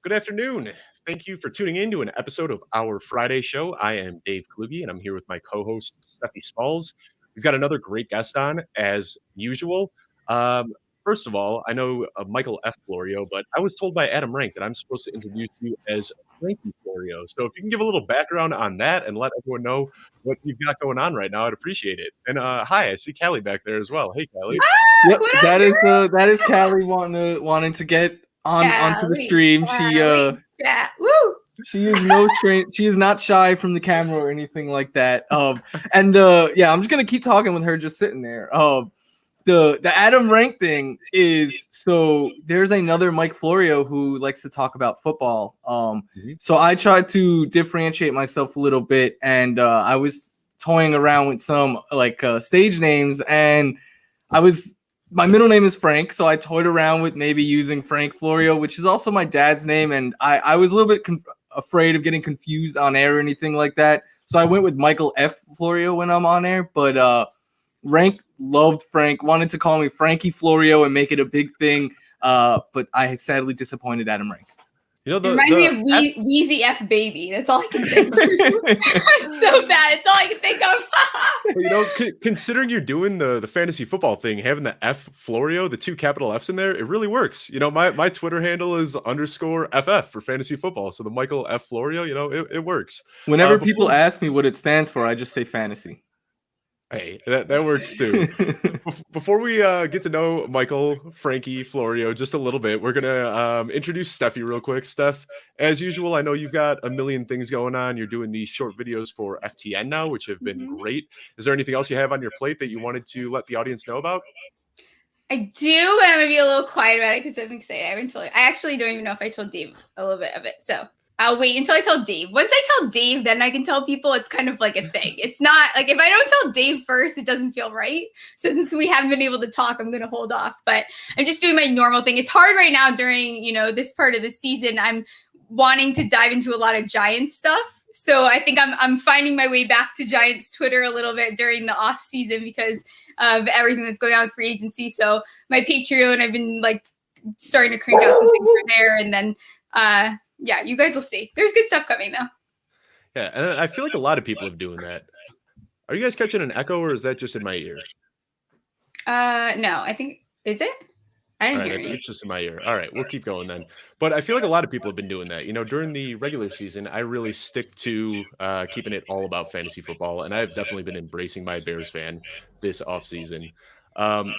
Good afternoon. Thank you for tuning in to an episode of our Friday show. I am Dave Kluge, and I'm here with my co-host, Stephie Smalls. We've got another great guest on, as usual. Um, First of all, I know Michael F. Florio, but I was told by Adam Rank that I'm supposed to introduce you as Frankie Florio. So if you can give a little background on that and let everyone know what you've got going on right now, I'd appreciate it. And hi, I see Callie back there as well. Hey, Callie. Yep, that is Callie wanting to get onto the stream. She is she is not shy from the camera or anything like that. I'm just gonna keep talking with her just sitting there. The Adam Rank thing is, so there's another Mike Florio who likes to talk about football. So I tried to differentiate myself a little bit, and I was toying around with some stage names, and my middle name is Frank, so I toyed around with maybe using Frank Florio, which is also my dad's name, and I was a little bit afraid of getting confused on air or anything like that. So I went with Michael F. Florio when I'm on air, but Rank loved Frank, wanted to call me Frankie Florio and make it a big thing, but I sadly disappointed Adam Rank. You know, it reminds me of Weezy F Baby. That's all I can think of. It's so bad. It's all I can think of. Considering you're doing the fantasy football thing, having the F Florio, the two capital F's in there, it really works. My Twitter handle is _FF for fantasy football. So the Michael F Florio, it works. Whenever people ask me what it stands for, I just say fantasy. Hey, that works too. Before we get to know Michael, Frankie, Florio just a little bit, we're going to introduce Stephie real quick. Steph, as usual, I know you've got a million things going on. You're doing these short videos for FTN now, which have been great. Is there anything else you have on your plate that you wanted to let the audience know about? I do, but I'm going to be a little quiet about it because I'm excited. I actually don't even know if I told Dave a little bit of it, so I'll wait until I tell Dave. Once I tell Dave, then I can tell people. It's kind of like a thing. It's not like if I don't tell Dave first, it doesn't feel right. So since we haven't been able to talk, I'm going to hold off. But I'm just doing my normal thing. It's hard right now during, this part of the season. I'm wanting to dive into a lot of Giants stuff. So I think I'm finding my way back to Giants Twitter a little bit during the off season because of everything that's going on with free agency. So my Patreon, I've been starting to crank out some things for there. And then, yeah, you guys will see. There's good stuff coming, though. Yeah, and I feel like a lot of people are doing that. Are you guys catching an echo, or is that just in my ear? No, I think, is it? I didn't hear it. It's just in my ear. All right, we'll keep going then. But I feel like a lot of people have been doing that. During the regular season, I really stick to keeping it all about fantasy football, and I've definitely been embracing my Bears fan this offseason.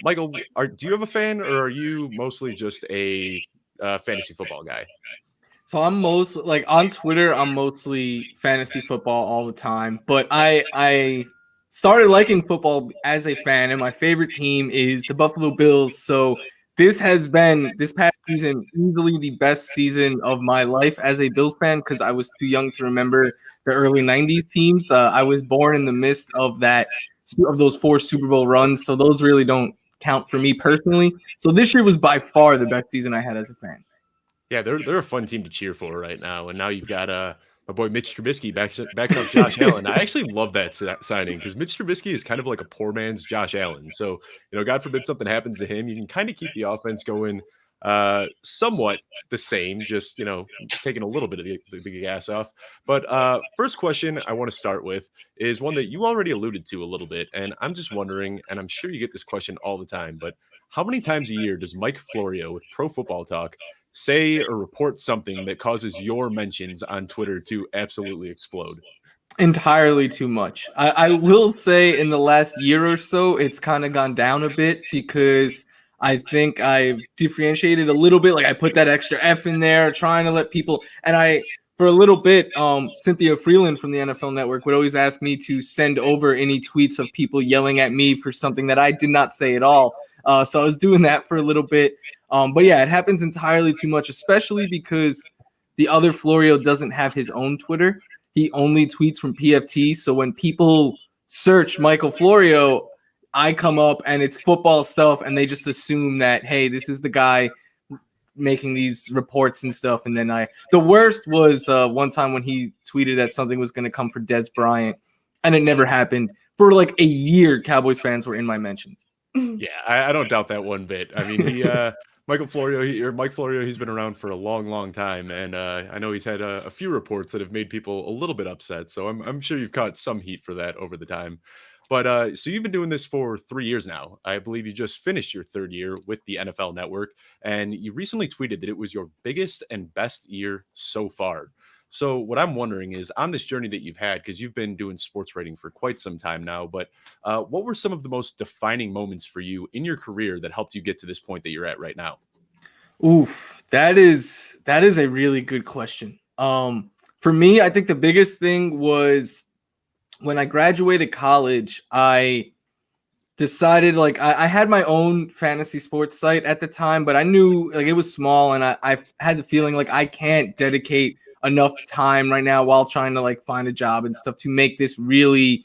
Michael, do you have a fan, or are you mostly just a fantasy football guy? So I'm on Twitter, I'm mostly fantasy football all the time, but I started liking football as a fan, and my favorite team is the Buffalo Bills. So this past season, easily the best season of my life as a Bills fan because I was too young to remember the early 90s teams. I was born in the midst of those 4 Super Bowl runs, so those really don't count for me personally. So this year was by far the best season I had as a fan. Yeah, they're a fun team to cheer for right now. And now you've got my boy Mitch Trubisky backing up Josh Allen. I actually love that signing because Mitch Trubisky is kind of like a poor man's Josh Allen. So, God forbid something happens to him, you can kind of keep the offense going somewhat the same, just, taking a little bit of the gas off. But first question I want to start with is one that you already alluded to a little bit. And I'm just wondering, and I'm sure you get this question all the time, but how many times a year does Mike Florio with Pro Football Talk say or report something that causes your mentions on Twitter to absolutely explode? Entirely too much. I will say in the last year or so, it's kind of gone down a bit because I think I've differentiated a little bit. I put that extra F in there, trying to let people, and for a little bit, Cynthia Freeland from the NFL Network would always ask me to send over any tweets of people yelling at me for something that I did not say at all. So I was doing that for a little bit. But yeah, it happens entirely too much, especially because the other Florio doesn't have his own Twitter. He only tweets from PFT. So when people search Michael Florio, I come up and it's football stuff, and they just assume that, hey, this is the guy making these reports and stuff. And then the worst was one time when he tweeted that something was going to come for Dez Bryant, and it never happened. For a year, Cowboys fans were in my mentions. Yeah, I don't doubt that one bit. I mean, Michael Florio, Mike Florio, he's been around for a long, long time, and I know he's had a few reports that have made people a little bit upset. So I'm sure you've caught some heat for that over the time. But so you've been doing this for 3 years now. I believe you just finished your third year with the NFL Network, and you recently tweeted that it was your biggest and best year so far. So what I'm wondering is, on this journey that you've had, because you've been doing sports writing for quite some time now, but what were some of the most defining moments for you in your career that helped you get to this point that you're at right now? Oof, that is a really good question. For me, I think the biggest thing was when I graduated college. I decided like I had my own fantasy sports site at the time, but I knew like it was small, and I had the feeling like I can't dedicate enough time right now while trying to like find a job and stuff to make this really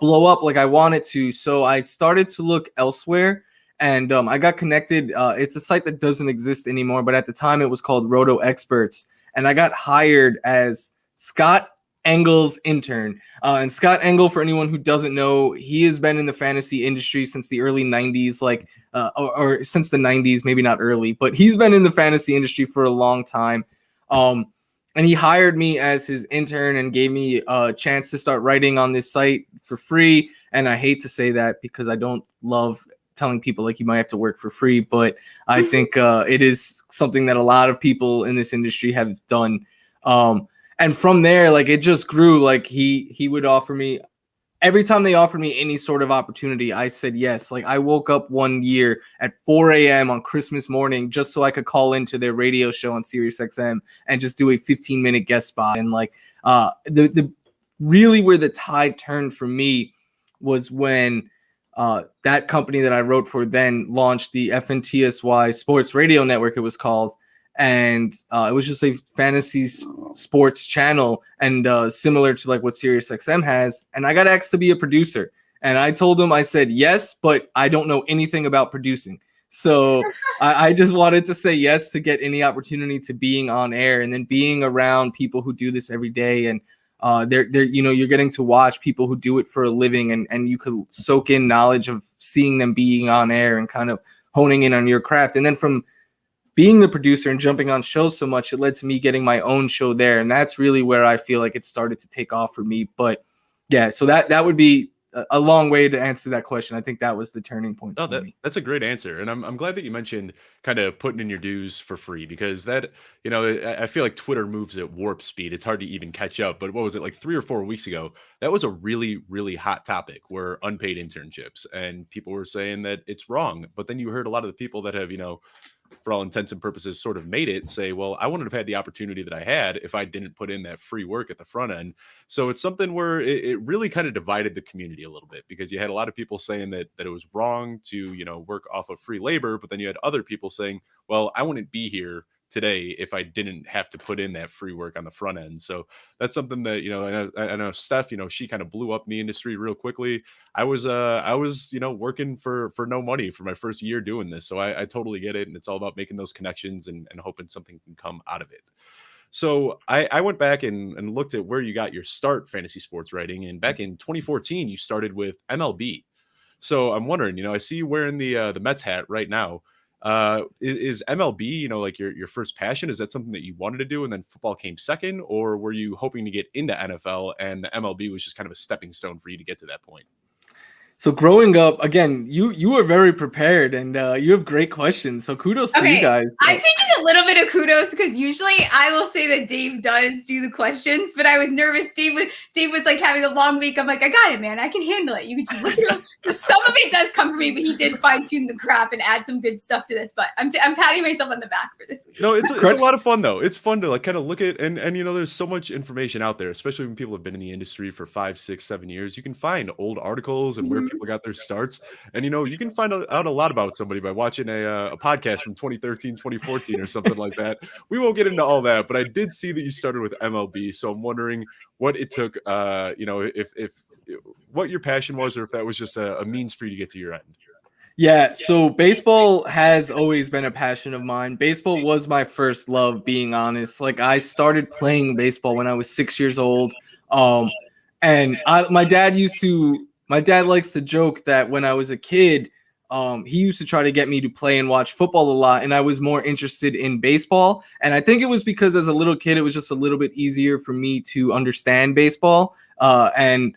blow up like I wanted to. So I started to look elsewhere, and I got connected. It's a site that doesn't exist anymore, but at the time it was called Roto Experts, and I got hired as Scott Engel's intern. And Scott Engel, for anyone who doesn't know, he has been in the fantasy industry since the early 90s, like or since the 90s, maybe not early, but he's been in the fantasy industry for a long time. And he hired me as his intern and gave me a chance to start writing on this site for free. And I hate to say that because I don't love telling people like you might have to work for free, but I think it is something that a lot of people in this industry have done. And from there, like it just grew. Like he would offer me every time they offered me any sort of opportunity, I said yes. Like I woke up one year at 4 a.m. on Christmas morning just so I could call into their radio show on Sirius XM and just do a 15-minute guest spot. And like the really where the tide turned for me was when that company that I wrote for then launched the FNTSY Sports Radio Network, it was called. And it was just a fantasy sports channel, and similar to like what Sirius XM has. And I got asked to be a producer, and I told them, I said yes, but I don't know anything about producing. So I just wanted to say yes to get any opportunity to being on air, and then being around people who do this every day. And they're you're getting to watch people who do it for a living, and you could soak in knowledge of seeing them being on air and kind of honing in on your craft. And then from being the producer and jumping on shows so much, it led to me getting my own show there. And that's really where I feel like it started to take off for me. But yeah, so that would be a long way to answer that question. I think that was the turning point. No, that's a great answer. And I'm glad that you mentioned kind of putting in your dues for free, because that, I feel like Twitter moves at warp speed. It's hard to even catch up. But what was it, like 3 or 4 weeks ago? That was a really, really hot topic, where unpaid internships, and people were saying that it's wrong. But then you heard a lot of the people that have, for all intents and purposes, sort of made it say, well, I wouldn't have had the opportunity that I had if I didn't put in that free work at the front end. So it's something where it really kind of divided the community a little bit, because you had a lot of people saying that it was wrong to, work off of free labor. But then you had other people saying, well, I wouldn't be here today if I didn't have to put in that free work on the front end. So that's something that, I know Steph, she kind of blew up in the industry real quickly. I was working for no money for my first year doing this. So I totally get it. And it's all about making those connections and hoping something can come out of it. So I went back and looked at where you got your start fantasy sports writing. And back in 2014, you started with MLB. So I'm wondering, I see you wearing the Mets hat right now. Is MLB, like your first passion? Is that something that you wanted to do and then football came second, or were you hoping to get into NFL and the MLB was just kind of a stepping stone for you to get to that point? So growing up, again, you were very prepared, and you have great questions. So kudos to you guys. I'm taking a little bit of kudos because usually I will say that Dave does do the questions, but I was nervous. Dave was like having a long week. I'm like, I got it, man. I can handle it. You can just look at him. So some of it does come from me, but he did fine tune the crap and add some good stuff to this. But I'm patting myself on the back for this week. No, it's a lot of fun though. It's fun to like kind of look at and there's so much information out there, especially when people have been in the industry for 5, 6, 7 years. You can find old articles and where people got their starts. And, you can find out a lot about somebody by watching a podcast from 2013, 2014 or something like that. We won't get into all that, but I did see that you started with MLB. So I'm wondering what it took, if what your passion was, or if that was just a means for you to get to your end. Yeah, so baseball has always been a passion of mine. Baseball was my first love, being honest. Like I started playing baseball when I was 6 years old. And my dad likes to joke that when I was a kid, he used to try to get me to play and watch football a lot, and I was more interested in baseball. And I think it was because as a little kid, it was just a little bit easier for me to understand baseball. And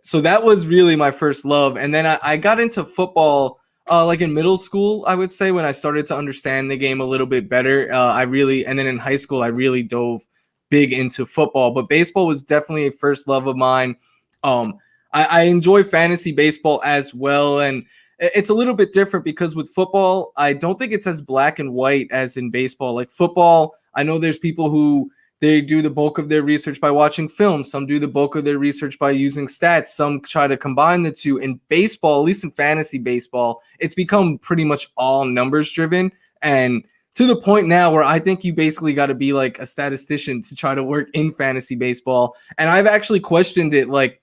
so that was really my first love. And then I got into football like in middle school, I would say, when I started to understand the game a little bit better. And then in high school, I really dove big into football. But baseball was definitely a first love of mine. I enjoy fantasy baseball as well. And it's a little bit different because with football, I don't think it's as black and white as in baseball. Like football, I know there's people who they do the bulk of their research by watching film. Some do the bulk of their research by using stats. Some try to combine the two. In baseball, at least in fantasy baseball, it's become pretty much all numbers driven. And to the point now where I think you basically got to be like a statistician to try to work in fantasy baseball. And I've actually questioned it, like,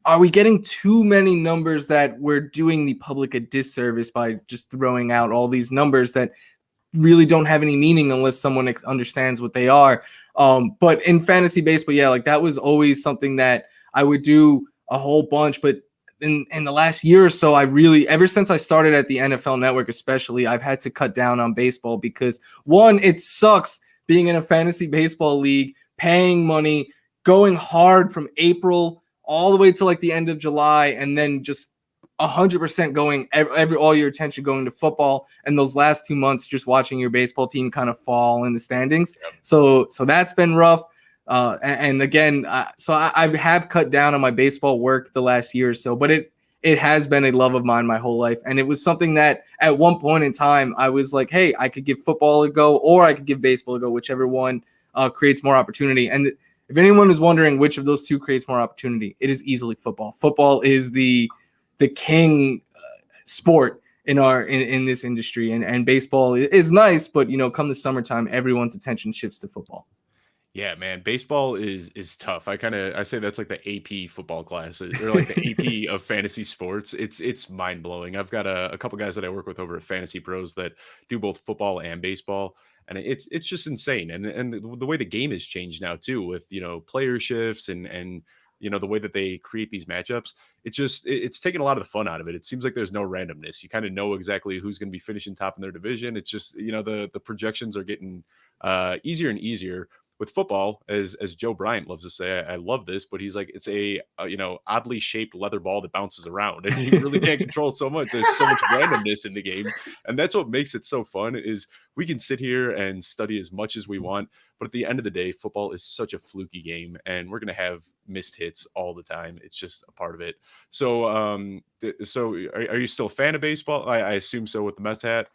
are we getting too many numbers that we're doing the public a disservice by just throwing out all these numbers that really don't have any meaning unless someone understands what they are? But in fantasy baseball, yeah, like that was always something that I would do a whole bunch. But in the last year or so, ever since I started at the NFL Network, especially, I've had to cut down on baseball because, one, it sucks being in a fantasy baseball league, paying money, going hard from April all the way to like the end of July, and then just 100% going all your attention going to football, and those last 2 months just watching your baseball team kind of fall in the standings. Yep. So that's been rough. And again, so I have cut down on my baseball work the last year or so, but it has been a love of mine my whole life. And it was something that at one point in time, I was like, hey, I could give football a go, or I could give baseball a go, whichever one creates more opportunity. And if anyone is wondering which of those two creates more opportunity, it is easily football. Football is the king sport in this industry, and baseball is nice, but come the summertime, everyone's attention shifts to football. Yeah, man, baseball is tough. I say that's like the AP football class, or like the AP of fantasy sports. It's mind blowing. I've got a couple guys that I work with over at Fantasy Pros that do both football and baseball, and it's just insane. And the way the game has changed now too, with player shifts and the way that they create these matchups, it's taken a lot of the fun out of it. It seems like there's no randomness. You kind of know exactly who's going to be finishing top in their division. It's just the projections are getting easier and easier. With football, as Joe Bryant loves to say, I love this, but he's like, it's a oddly shaped leather ball that bounces around, and you really can't control so much. There's so much randomness in the game, and that's what makes it so fun. Is we can sit here and study as much as we want, but at the end of the day, football is such a fluky game, and we're gonna have missed hits all the time. It's just a part of it. So, are you still a fan of baseball? I assume so with the Mets hat.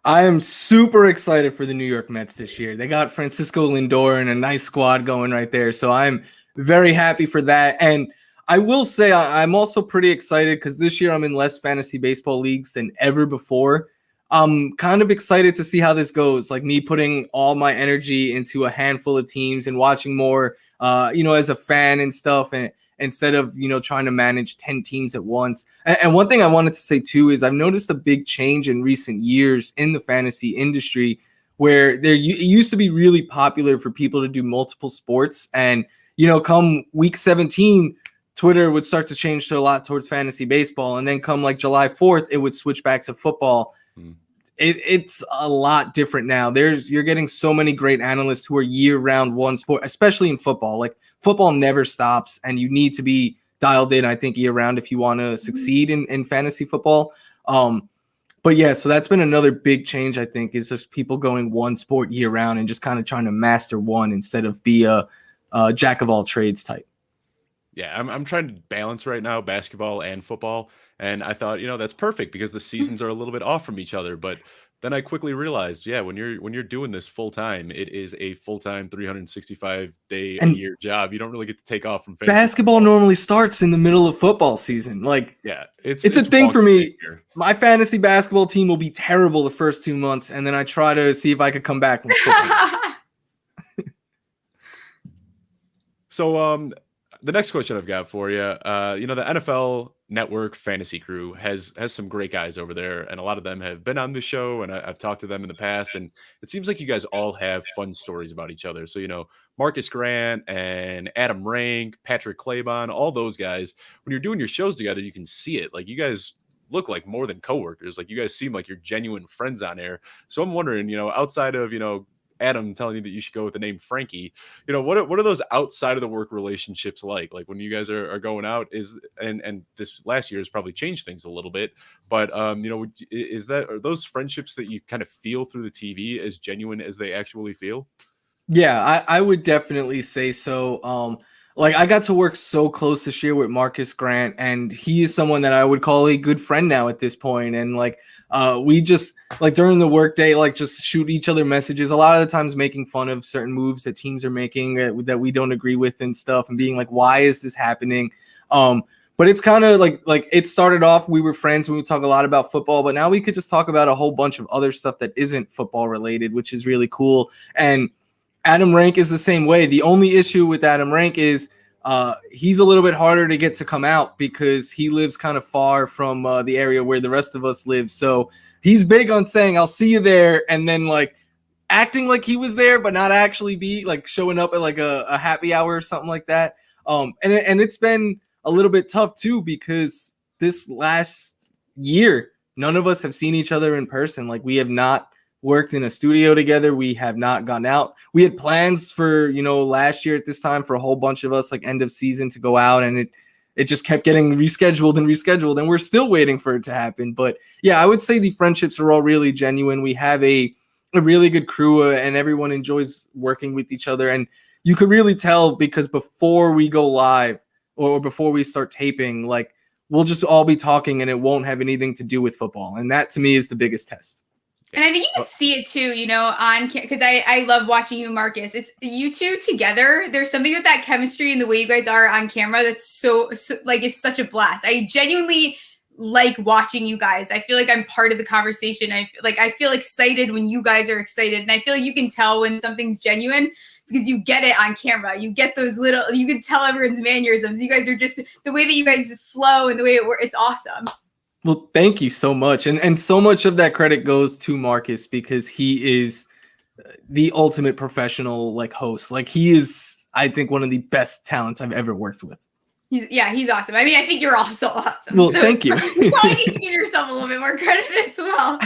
I am super excited for the New York Mets this year. They got Francisco Lindor and a nice squad going right there. So I'm very happy for that. And I will say I'm also pretty excited because this year I'm in less fantasy baseball leagues than ever before. I'm kind of excited to see how this goes. Like me putting all my energy into a handful of teams and watching more, as a fan and stuff. And instead of, trying to manage 10 teams at once. And one thing I wanted to say too is I've noticed a big change in recent years in the fantasy industry where it used to be really popular for people to do multiple sports. And, come week 17, Twitter would start to change to a lot towards fantasy baseball. And then come like July 4th, it would switch back to football. It's a lot different now. You're getting so many great analysts who are year-round one sport, especially in football. Like football never stops, and you need to be dialed in, I think, year-round if you want to succeed in fantasy football. But yeah, so that's been another big change, I think, is just people going one sport year-round and just kind of trying to master one instead of be a jack of all trades type. Yeah, I'm trying to balance right now basketball and football. And I thought, that's perfect because the seasons are a little bit off from each other. But then I quickly realized, yeah, when you're doing this full time, it is a full time 365-day a year job. You don't really get to take off from fantasy basketball. Normally starts in the middle of football season. Like, yeah, it's a thing for me. My fantasy basketball team will be terrible the first 2 months, and then I try to see if I could come back when football. So, the next question I've got for you, the NFL Network fantasy crew has some great guys over there, and a lot of them have been on the show, and I've talked to them in the past, and it seems like you guys all have fun stories about each other. So, Marcus Grant and Adam Rank, Patrick Claybon, all those guys, when you're doing your shows together, you can see it. Like you guys look like more than coworkers. Like you guys seem like you're genuine friends on air. So I'm wondering, outside of, Adam telling you that you should go with the name Frankie, what are those outside of the work relationships like? Like when you guys are going out and this last year has probably changed things a little bit, but are those friendships that you kind of feel through the TV as genuine as they actually feel? Yeah, I would definitely say so. Like I got to work so close this year with Marcus Grant, and he is someone that I would call a good friend now at this point. And like we just like during the workday, like just shoot each other messages. A lot of the times making fun of certain moves that teams are making that we don't agree with and stuff, and being like, why is this happening? But it's kind of like it started off, we were friends and we talk a lot about football, but now we could just talk about a whole bunch of other stuff that isn't football related, which is really cool. And Adam Rank is the same way. The only issue with Adam Rank is he's a little bit harder to get to come out because he lives kind of far from the area where the rest of us live. So he's big on saying, I'll see you there. And then like acting like he was there, but not actually be like showing up at like a happy hour or something like that. And it's been a little bit tough too, because this last year, none of us have seen each other in person. Like we have not worked in a studio together. We have not gone out. We had plans for, last year at this time for a whole bunch of us, like end of season, to go out, and it just kept getting rescheduled, and we're still waiting for it to happen. But yeah, I would say the friendships are all really genuine. We have a really good crew, and everyone enjoys working with each other. And you could really tell because before we go live or before we start taping, like we'll just all be talking and it won't have anything to do with football. And that to me is the biggest test. And I think you can see it too, on because I love watching you, Marcus. It's you two together. There's something with that chemistry and the way you guys are on camera that's so like it's such a blast. I genuinely like watching you guys. I feel like I'm part of the conversation. I feel excited when you guys are excited, and I feel like you can tell when something's genuine because you get it on camera. You get those you can tell everyone's mannerisms. You guys are just the way that you guys flow and the way it works. It's awesome. Well, thank you so much. And so much of that credit goes to Marcus because he is the ultimate professional host. Like he is, I think, one of the best talents I've ever worked with. He's awesome. I mean, I think you're also awesome. Well, so thank you. You probably need to give yourself a little bit more credit as well.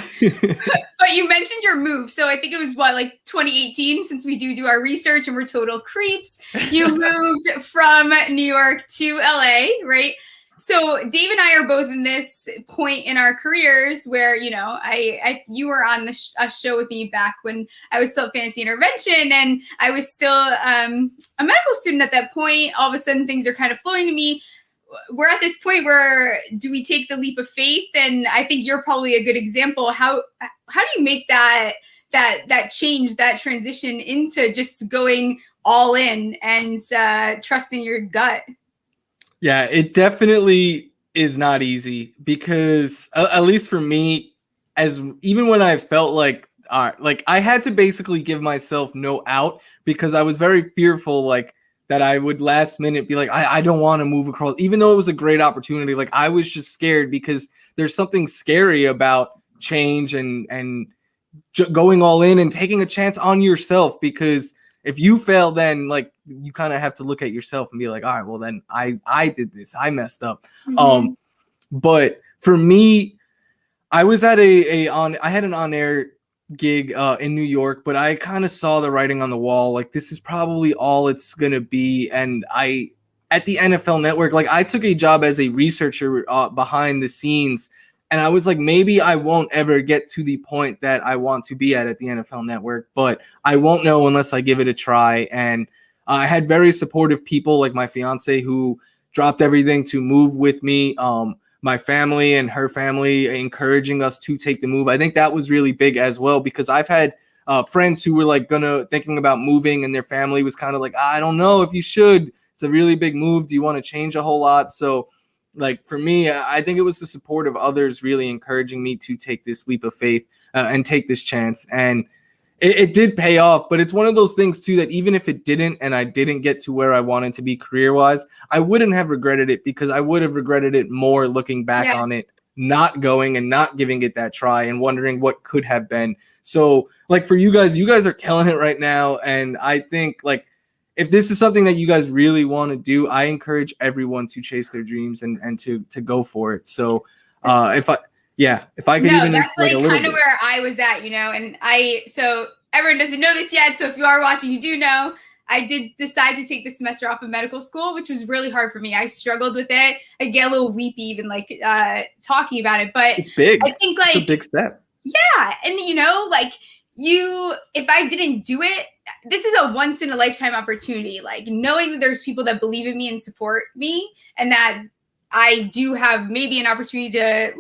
But you mentioned your move. So I think it was 2018, since we do our research and we're total creeps. You moved from New York to LA, right? So Dave and I are both in this point in our careers where, you were on a show with me back when I was still at Fantasy Intervention, and I was still a medical student at that point. All of a sudden things are kind of flowing to me. We're at this point where do we take the leap of faith? And I think you're probably a good example. How do you make that change, that transition into just going all in and trusting your gut? Yeah, it definitely is not easy because at least for me, even when I felt like I had to basically give myself no out because I was very fearful that I would last minute be like, I don't want to move across, even though it was a great opportunity. Like I was just scared because there's something scary about change and going all in and taking a chance on yourself, because if you fail, then you kind of have to look at yourself and be like, all right, well then I did this, I messed up. Mm-hmm. But for me, I was at I had an on-air gig in New York, but I kind of saw the writing on the wall. Like this is probably all it's gonna be. And at the NFL Network, I took a job as a researcher behind the scenes. And I was like, maybe I won't ever get to the point that I want to be at the NFL Network, but I won't know unless I give it a try. And I had very supportive people like my fiance who dropped everything to move with me. My family and her family encouraging us to take the move. I think that was really big as well, because I've had friends who were thinking about moving, and their family was kind of like, I don't know if you should. It's a really big move. Do you want to change a whole lot? So for me, I think it was the support of others really encouraging me to take this leap of faith and take this chance. And it did pay off, but it's one of those things too, that even if it didn't, and I didn't get to where I wanted to be career-wise, I wouldn't have regretted it, because I would have regretted it more looking back on it, not going and not giving it that try and wondering what could have been. So for you guys are killing it right now. And I think if this is something that you guys really want to do, I encourage everyone to chase their dreams and to go for it. So If I could No, even that's like like a little kind of bit. where I was at, so everyone doesn't know this yet. So if you are watching, you do know. I did decide to take the semester off of medical school, which was really hard for me. I struggled with it. I get a little weepy even like talking about it, but It's big. I think like It's a big step. yeah, and if I didn't do it, this is a once in a lifetime opportunity. Like knowing that there's people that believe in me and support me, and that I do have maybe an opportunity to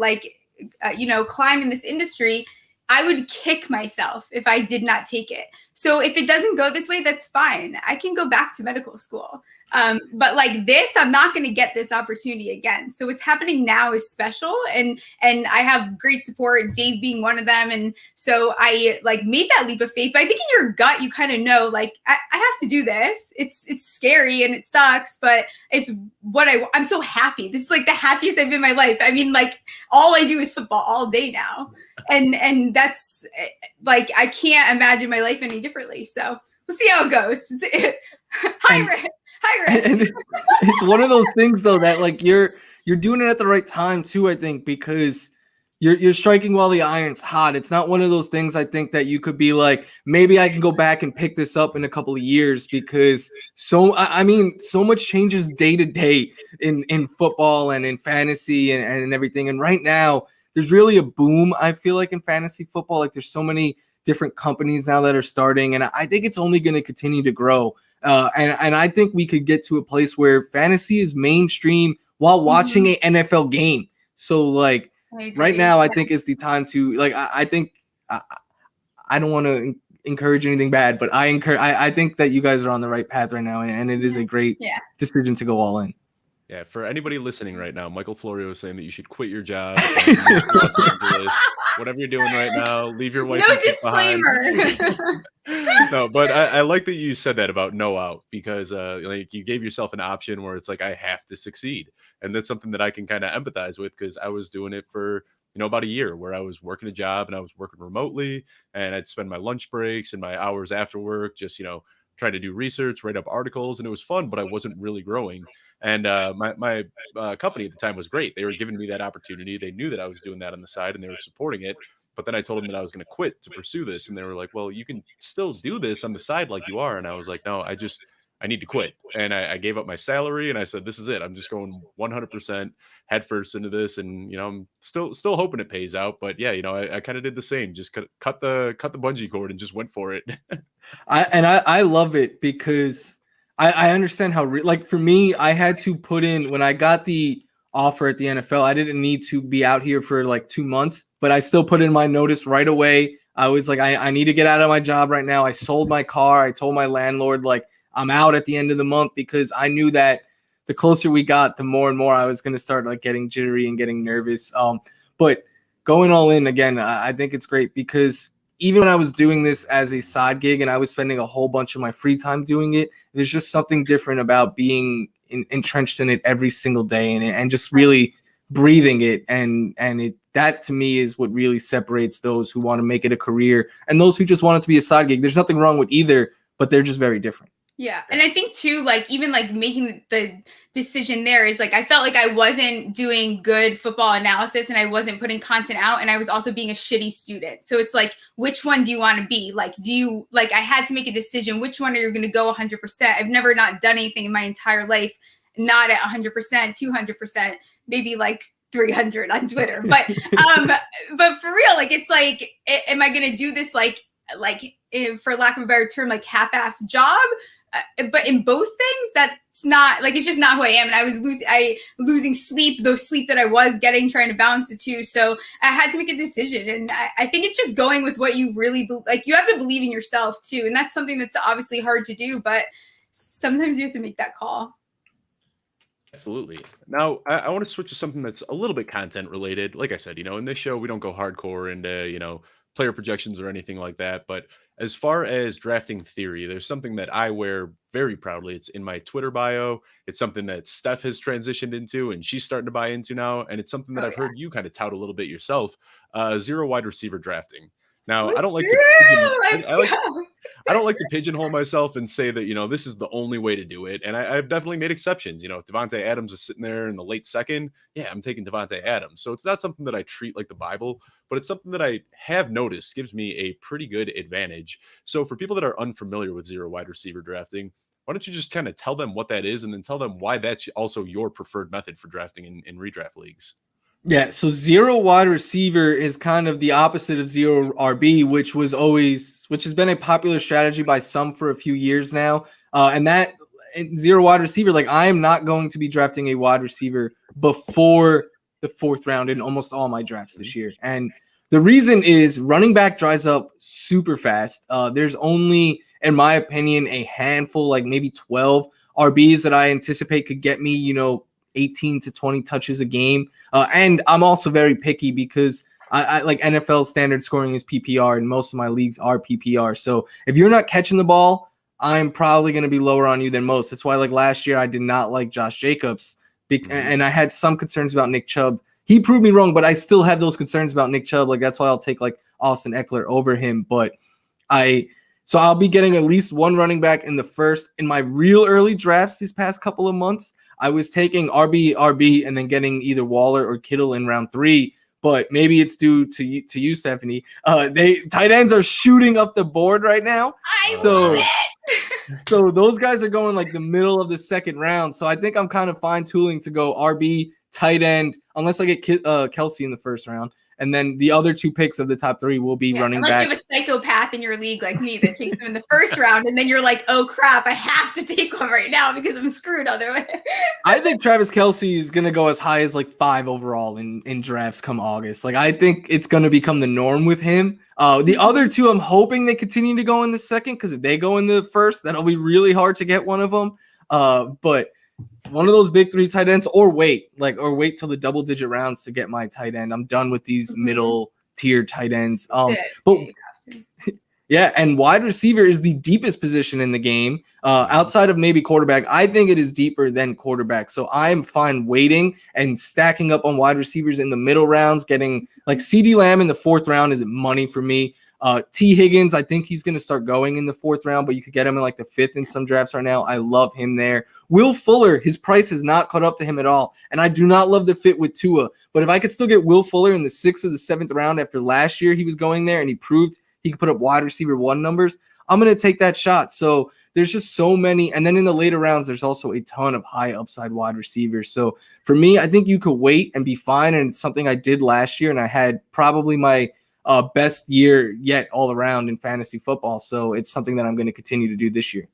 climb in this industry. I would kick myself if I did not take it. So if it doesn't go this way, that's fine. I can go back to medical school. But like this, I'm not going to get this opportunity again. So what's happening now is special, and I have great support, Dave being one of them. And so I like made that leap of faith. But I think in your gut, you kind of know, like I have to do this. It's scary and it sucks, but it's what I'm so happy. This is like the happiest I've been in my life. I mean, like all I do is football all day now, and that's like I can't imagine my life any differently. So we'll see how it goes. High risk. And it's one of those things though that like you're doing it at the right time too, I think, because you're striking while the iron's hot. It's not one of those things I think that you could be like, maybe I can go back and pick this up in a couple of years, because so much changes day to day in football and in fantasy and everything. And right now there's really a boom, I feel like, in fantasy football. Like there's so many different companies now that are starting, and I think it's only going to continue to grow. And I think we could get to a place where fantasy is mainstream while watching an NFL game. So like right now, I think is the time to like. I think I don't want to encourage anything bad, but I think that you guys are on the right path right now, and it is a great decision to go all in. Yeah, for anybody listening right now, Michael Florio is saying that you should quit your job, move to Los Angeles, whatever you're doing right now, leave your wife. No disclaimer. No, but I like that you said that about no out, because like you gave yourself an option where it's like I have to succeed, and that's something that I can kind of empathize with, because I was doing it for about a year where I was working a job and I was working remotely, and I'd spend my lunch breaks and my hours after work just trying to do research, write up articles, and it was fun, but I wasn't really growing. And my company at the time was great. They were giving me that opportunity. They knew that I was doing that on the side, and they were supporting it. But then I told them that I was going to quit to pursue this, and they were like, "Well, you can still do this on the side like you are." And I was like, "No, I need to quit." And I gave up my salary, and I said, "This is it. I'm just going 100% headfirst into this." And I'm still hoping it pays out. But yeah, I kind of did the same. Just cut the bungee cord and just went for it. I love it, because I understand how like for me, I had to put in, when I got the offer at the NFL, I didn't need to be out here for like 2 months, but I still put in my notice right away. I was like, I need to get out of my job right now. I sold my car. I told my landlord, like, I'm out at the end of the month, because I knew that the closer we got, the more and more I was going to start like getting jittery and getting nervous. But going all in again, I think it's great, because even when I was doing this as a side gig and I was spending a whole bunch of my free time doing it, there's just something different about being entrenched in it every single day and just really breathing it. And that to me is what really separates those who want to make it a career and those who just want it to be a side gig. There's nothing wrong with either, but they're just very different. Yeah. And I think too, like even like making the decision there is like, I felt like I wasn't doing good football analysis and I wasn't putting content out, and I was also being a shitty student. So it's like, which one do you want to be? Like, I had to make a decision, which one are you going to go 100%? I've never not done anything in my entire life, not at 100%, 200%, maybe like 300 on Twitter. But for real, like, it's like, am I going to do this like, for lack of a better term, like half-assed job? But in both things, that's not like, it's just not who I am. And I was losing sleep, the sleep that I was getting, trying to balance the two. So I had to make a decision. And I think it's just going with what you really like. You have to believe in yourself too. And that's something that's obviously hard to do, but sometimes you have to make that call. Absolutely. Now, I want to switch to something that's a little bit content related. Like I said, in this show, we don't go hardcore into, player projections or anything like that. But as far as drafting theory, there's something that I wear very proudly. It's in my Twitter bio. It's something that Steph has transitioned into and she's starting to buy into now. And it's something that I've heard you kind of tout a little bit yourself, zero wide receiver drafting. Now, I don't like to I don't like to pigeonhole myself and say that, this is the only way to do it. And I've definitely made exceptions. If Devontae Adams is sitting there in the late second, yeah, I'm taking Devontae Adams. So it's not something that I treat like the Bible, but it's something that I have noticed gives me a pretty good advantage. So for people that are unfamiliar with zero wide receiver drafting, why don't you just kind of tell them what that is and then tell them why that's also your preferred method for drafting in redraft leagues? Yeah, so zero wide receiver is kind of the opposite of zero RB, which has been a popular strategy by some for a few years now. Zero wide receiver, like I am not going to be drafting a wide receiver before the 4th round in almost all my drafts this year. And the reason is running back dries up super fast. There's only, in my opinion, a handful, like maybe 12 RBs that I anticipate could get me, 18 to 20 touches a game. And I'm also very picky because I like NFL standard scoring is PPR and most of my leagues are PPR. So if you're not catching the ball, I'm probably going to be lower on you than most. That's why like last year I did not like Josh Jacobs and I had some concerns about Nick Chubb. He proved me wrong, but I still have those concerns about Nick Chubb. Like that's why I'll take like Austin Eckler over him. So I'll be getting at least one running back in the first. In my real early drafts these past couple of months, I was taking RB, and then getting either Waller or Kittle in round 3. But maybe it's due to you, Stephanie. Tight ends are shooting up the board right now. I love it. So those guys are going like the middle of the 2nd round. So I think I'm kind of fine-tuning to go RB, tight end, unless I get Kelsey in the 1st round. And then the other 2 picks of the top 3 will be running unless back. You have a psychopath in your league like me that takes them in the 1st round, and then you're like, oh crap, I have to take one right now because I'm screwed otherwise. I think Travis Kelce is going to go as high as like 5 overall in drafts come August. Like I think it's going to become the norm with him. The other 2, I'm hoping they continue to go in the 2nd because if they go in the 1st, that'll be really hard to get one of them. But one of those big 3 tight ends, or wait till the double-digit rounds to get my tight end. I'm done with these middle tier tight ends. Yeah, and wide receiver is the deepest position in the game outside of maybe quarterback. I think it is deeper than quarterback. So I'm fine waiting and stacking up on wide receivers in the middle rounds, getting like CeeDee Lamb in the 4th round is money for me. T. Higgins, I think he's going to start going in the 4th round, but you could get him in like the 5th in some drafts right now. I love him there. Will Fuller, his price has not caught up to him at all, and I do not love the fit with Tua. But if I could still get Will Fuller in the 6th or the 7th round after last year he was going there and he proved he could put up wide receiver 1 numbers, I'm going to take that shot. So there's just so many. And then in the later rounds, there's also a ton of high upside wide receivers. So for me, I think you could wait and be fine. And it's something I did last year, and I had probably my best year yet all around in fantasy football. So it's something that I'm going to continue to do this year.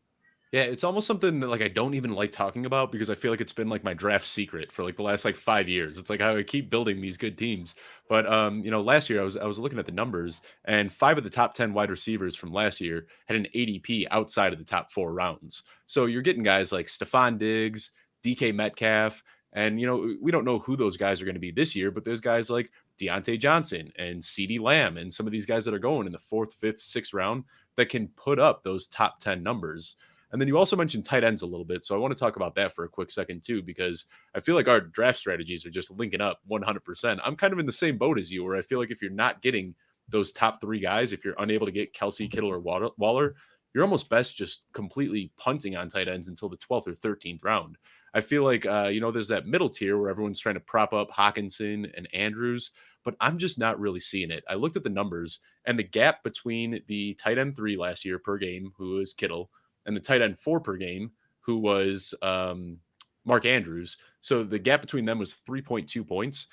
Yeah, it's almost something that like I don't even like talking about because I feel like it's been like my draft secret for like the last like 5 years. It's like how I keep building these good teams. But last year I was looking at the numbers, and 5 of the top 10 wide receivers from last year had an ADP outside of the top 4 rounds. So you're getting guys like Stephon Diggs, DK Metcalf, and we don't know who those guys are going to be this year, but there's guys like Deontay Johnson and CeeDee Lamb and some of these guys that are going in the 4th, 5th, 6th round that can put up those top 10 numbers. And then you also mentioned tight ends a little bit. So I want to talk about that for a quick second too, because I feel like our draft strategies are just linking up 100%. I'm kind of in the same boat as you, where I feel like if you're not getting those top 3 guys, if you're unable to get Kelsey, Kittle, or Waller, you're almost best just completely punting on tight ends until the 12th or 13th round. I feel like, there's that middle tier where everyone's trying to prop up Hawkinson and Andrews, but I'm just not really seeing it. I looked at the numbers, and the gap between the tight end 3 last year per game, who was Kittle, and the tight end 4 per game, who was Mark Andrews. So the gap between them was 3.2 points.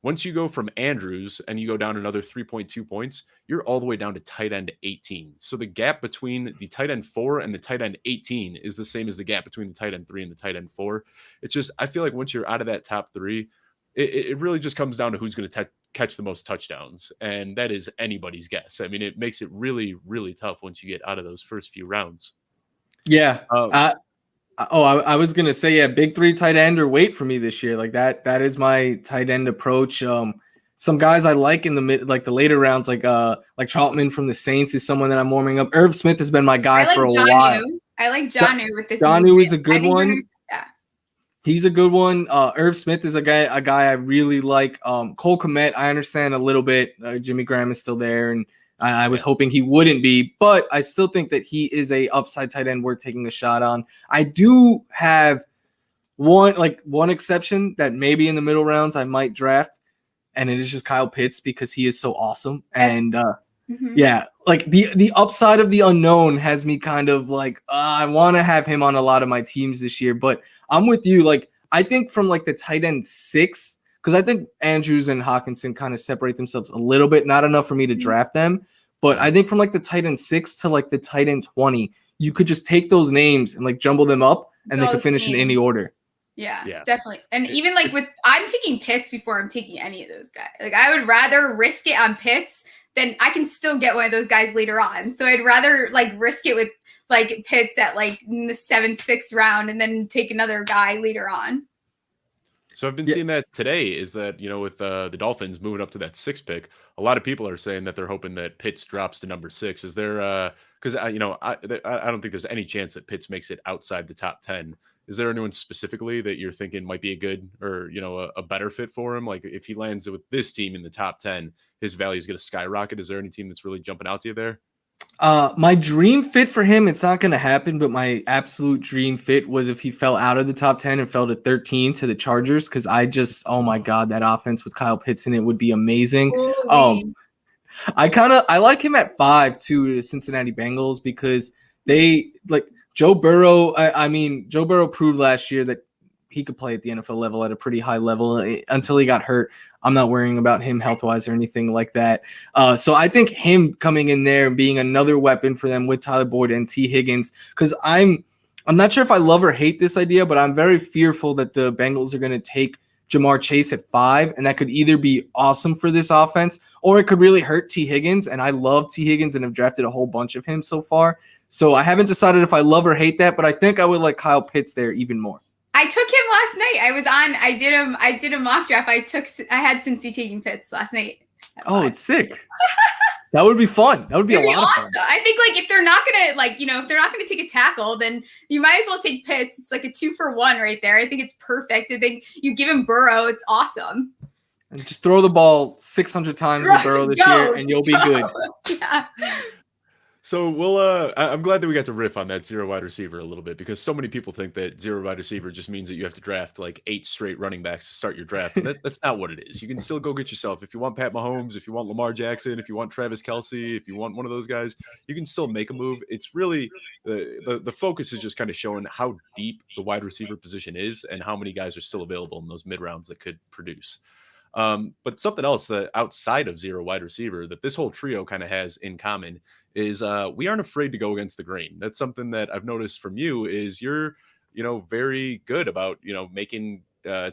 Once you go from Andrews and you go down another 3.2 points, you're all the way down to tight end 18. So the gap between the tight end 4 and the tight end 18 is the same as the gap between the tight end 3 and the tight end 4. It's just, I feel like once you're out of that top 3, it really just comes down to who's going to catch the most touchdowns. And that is anybody's guess. I mean, it makes it really, really tough once you get out of those first few rounds. Yeah. I was gonna say, yeah, big 3 tight end or wait for me this year. Like that is my tight end approach. Some guys I like in the later rounds, like Trautman from the Saints is someone that I'm warming up. Irv Smith has been my guy for a while. I like Jonnu with this. Jonnu is a good one. He's a good one. Irv Smith is a guy I really like. Cole Kmet, I understand a little bit. Jimmy Graham is still there, and I was hoping he wouldn't be, but I still think that he is a upside tight end worth taking a shot on. I do have one exception that maybe in the middle rounds I might draft, and it is just Kyle Pitts because he is so awesome. And yeah, like the upside of the unknown has me kind of like I want to have him on a lot of my teams this year. But I'm with you. Like I think from like the tight end 6, because I think Andrews and Hawkinson kind of separate themselves a little bit, not enough for me to draft them. But I think from like the tight end 6 to like the tight end 20, you could just take those names and like jumble them up, and they could finish in any order. Yeah, definitely. And even like I'm taking Pitts before I'm taking any of those guys. Like I would rather risk it on Pitts than I can still get one of those guys later on. So I'd rather like risk it with like Pitts at like in the 7th, 6th round and then take another guy later on. So I've been seeing that today is that, with the Dolphins moving up to that 6th pick, a lot of people are saying that they're hoping that Pitts drops to number 6. Is there, because I don't think there's any chance that Pitts makes it outside the top 10. Is there anyone specifically that you're thinking might be a good or, a better fit for him? Like if he lands with this team in the top 10, his value is going to skyrocket. Is there any team that's really jumping out to you there? My dream fit for him, it's not going to happen, but my absolute dream fit was if he fell out of the top 10 and fell to 13 to the Chargers. Cause oh my God, that offense with Kyle Pitts in it would be amazing. I like him at 5 too, to the Cincinnati Bengals, because they like Joe Burrow. Joe Burrow proved last year that he could play at the NFL level at a pretty high level until he got hurt. I'm not worrying about him health-wise or anything like that. So I think him coming in there and being another weapon for them with Tyler Boyd and T. Higgins, because I'm not sure if I love or hate this idea, but I'm very fearful that the Bengals are going to take Jamar Chase at 5, and that could either be awesome for this offense or it could really hurt T. Higgins. And I love T. Higgins and have drafted a whole bunch of him so far. So I haven't decided if I love or hate that, but I think I would like Kyle Pitts there even more. I took him last night. I did a mock draft. I had Cincy taking Pitts last night. Oh, it's sick. That would be fun. That would be a lot of fun. I think like if they're not gonna take a tackle, then you might as well take Pitts. It's like a 2-for-1 right there. I think it's perfect. I think you give him Burrow, it's awesome. And just throw the ball 600 times with Burrow this year, and you'll be good. Yeah. So I'm glad that we got to riff on that 0 wide receiver a little bit, because so many people think that 0 wide receiver just means that you have to draft like 8 straight running backs to start your draft. And that's not what it is. You can still go get yourself, if you want Pat Mahomes, if you want Lamar Jackson, if you want Travis Kelce, if you want one of those guys, you can still make a move. It's really the focus is just kind of showing how deep the wide receiver position is and how many guys are still available in those mid rounds that could produce. But something else that outside of 0 wide receiver that this whole trio kind of has in common is we aren't afraid to go against the grain. That's something that I've noticed from you is you're, very good about, making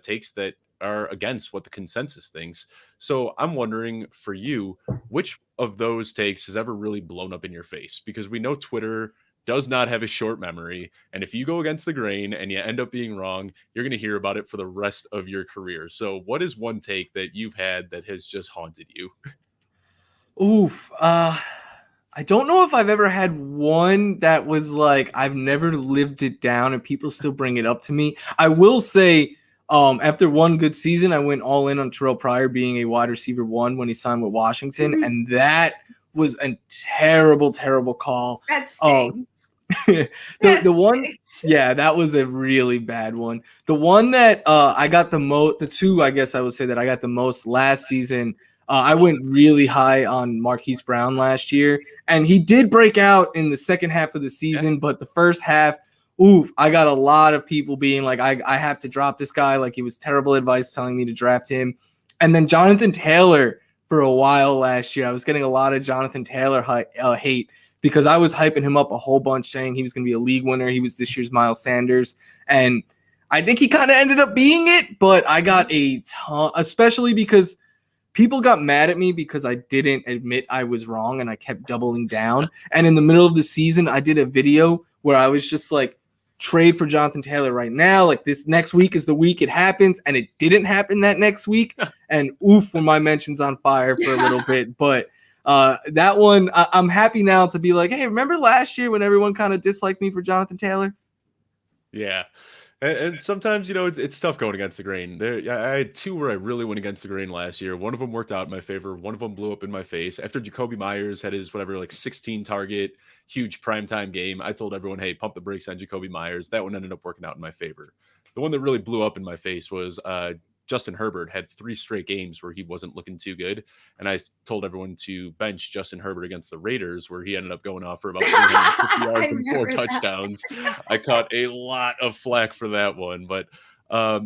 takes that are against what the consensus thinks. So I'm wondering for you, which of those takes has ever really blown up in your face? Because we know Twitter does not have a short memory. And if you go against the grain and you end up being wrong, you're going to hear about it for the rest of your career. So what is one take that you've had that has just haunted you? Oof. I don't know if I've ever had one that was like, I've never lived it down and people still bring it up to me. I will say, after one good season, I went all in on Terrell Pryor being a wide receiver 1 when he signed with Washington. Mm-hmm. And that was a terrible, terrible call. That stings. The one, yeah, that was a really bad one. The one that I got the most, the two, I guess I would say that I got the most last season. I went really high on Marquis Brown last year, and he did break out in the second half of the season, but the first half, I got a lot of people being like, I have to drop this guy. Like, it was terrible advice telling me to draft him. And then Jonathan Taylor for a while last year, I was getting a lot of Jonathan Taylor hate because I was hyping him up a whole bunch, saying he was going to be a league winner. He was this year's Miles Sanders, and I think he kind of ended up being it, but I got a ton, especially because people got mad at me because I didn't admit I was wrong and I kept doubling down. And in the middle of the season, I did a video where I was just like, trade for Jonathan Taylor right now. Like, this next week is the week it happens. And it didn't happen that next week. And were my mentions on fire for a little bit. But that one, I'm happy now to be like, hey, remember last year when everyone kind of disliked me for Jonathan Taylor? Yeah. And sometimes, it's tough going against the grain. I had two where I really went against the grain last year. One of them worked out in my favor. One of them blew up in my face. After Jacoby Myers had his whatever, like 16 target, huge primetime game, I told everyone, hey, pump the brakes on Jacoby Myers. That one ended up working out in my favor. The one that really blew up in my face was Justin Herbert had 3 straight games where he wasn't looking too good. And I told everyone to bench Justin Herbert against the Raiders, where he ended up going off for about 350 yards and 4 touchdowns. I caught a lot of flack for that one. But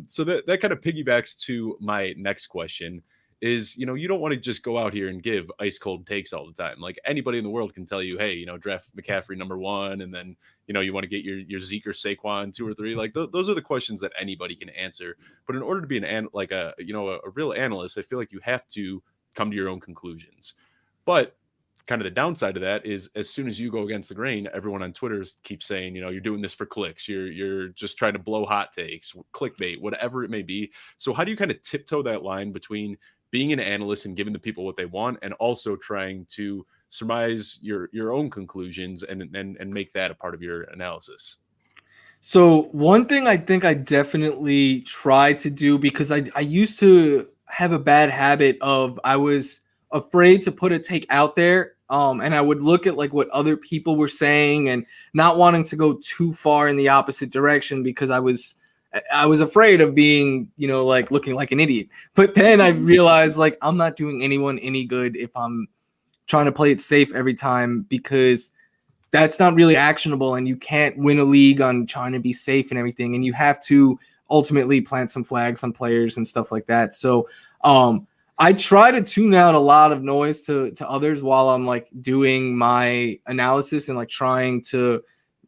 so that kind of piggybacks to my next question is, you don't want to just go out here and give ice cold takes all the time. Like anybody in the world can tell you, hey, draft McCaffrey #1, and then, you want to get your Zeke or Saquon 2 or 3. Like those are the questions that anybody can answer. But in order to be a real analyst, I feel like you have to come to your own conclusions. But kind of the downside of that is as soon as you go against the grain, everyone on Twitter keeps saying, you're doing this for clicks. You're just trying to blow hot takes, clickbait, whatever it may be. So how do you kind of tiptoe that line between being an analyst and giving the people what they want, and also trying to surmise your own conclusions and make that a part of your analysis? So one thing I think I definitely try to do, because I used to have a bad habit of, I was afraid to put a take out there, and I would look at like what other people were saying and not wanting to go too far in the opposite direction, because I was afraid of being, like looking like an idiot. But then I realized, like, I'm not doing anyone any good if I'm trying to play it safe every time, because that's not really actionable, and you can't win a league on trying to be safe and everything. And you have to ultimately plant some flags on players and stuff like that. So I try to tune out a lot of noise to others while I'm like doing my analysis and like trying to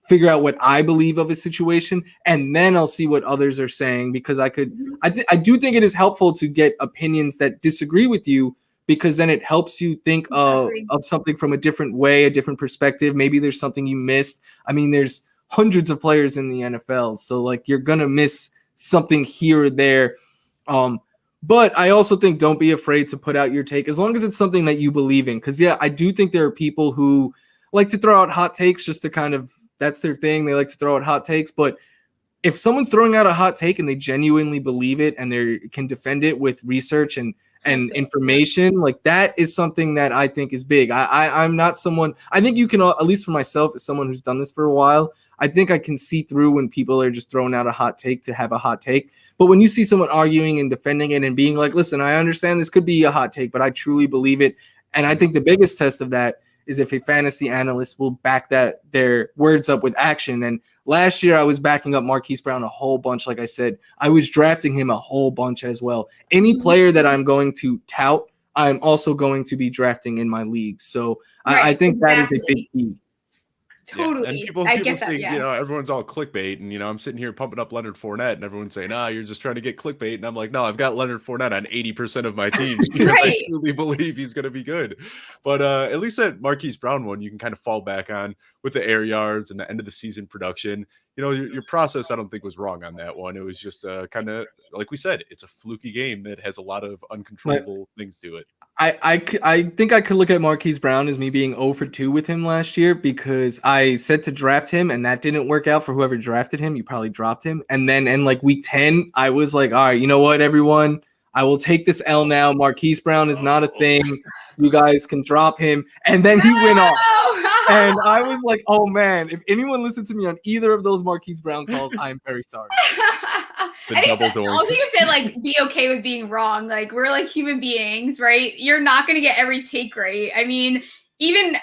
figure out what I believe of a situation, and then I'll see what others are saying, because I do think it is helpful to get opinions that disagree with you, because then it helps you think of something from a different way, a different perspective. Maybe there's something you missed. I mean, there's hundreds of players in the NFL, so like you're gonna miss something here or there. But I also think don't be afraid to put out your take, as long as it's something that you believe in. Because I do think there are people who like to throw out hot takes just to kind of, that's their thing. They like to throw out hot takes. But if someone's throwing out a hot take and they genuinely believe it and they can defend it with research and information, like that is something that I think is big. I'm not someone, I think you can, at least for myself, as someone who's done this for a while, I think I can see through when people are just throwing out a hot take to have a hot take. But when you see someone arguing and defending it and being like, listen, I understand this could be a hot take, but I truly believe it. And I think the biggest test of that is if a fantasy analyst will back their words up with action. And last year I was backing up Marquis Brown a whole bunch. Like I said, I was drafting him a whole bunch as well. Any player that I'm going to tout, I'm also going to be drafting in my league. So right, I think that is a big key. Totally. Yeah. And people get that, think, everyone's all clickbait, and I'm sitting here pumping up Leonard Fournette, and everyone's saying, you're just trying to get clickbait. And I'm like, no, I've got Leonard Fournette on 80% of my teams because I truly believe he's going to be good. But at least that Marquise Brown one, you can kind of fall back on with the air yards and the end of the season production. Your process, I don't think, was wrong on that one. It was just kind of, like we said, it's a fluky game that has a lot of uncontrollable things to it. I think I could look at Marquise Brown as me being 0 for 2 with him last year, because I said to draft him and that didn't work out for whoever drafted him. You probably dropped him. And then in like week 10, I was like, all right, you know what, everyone? I will take this L now. Marquise Brown is not a thing. You guys can drop him. And then he went off. And I was like, oh, man, if anyone listened to me on either of those Marquise Brown calls, I'm very sorry. I think also you have to like be okay with being wrong. Like, we're like human beings, right? You're not going to get every take right. I mean, even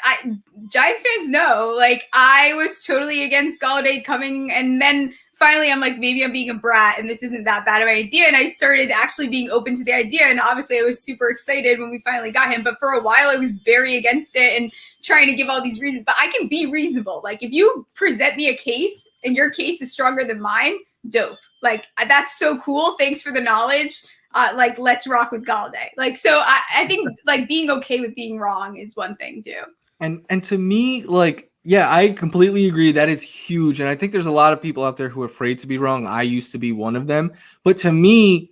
Giants fans know, like, I was totally against Galladay coming, and then finally I'm like, maybe I'm being a brat and this isn't that bad of an idea. And I started actually being open to the idea. And obviously I was super excited when we finally got him. But for a while I was very against it and trying to give all these reasons. But I can be reasonable. Like, if you present me a case and your case is stronger than mine, dope. Like, that's so cool. Thanks for the knowledge. Like, let's rock with Galladay. Like, so I think like being okay with being wrong is one thing too. And to me, like, yeah, I completely agree. That is huge. And I think there's a lot of people out there who are afraid to be wrong. I used to be one of them. But to me,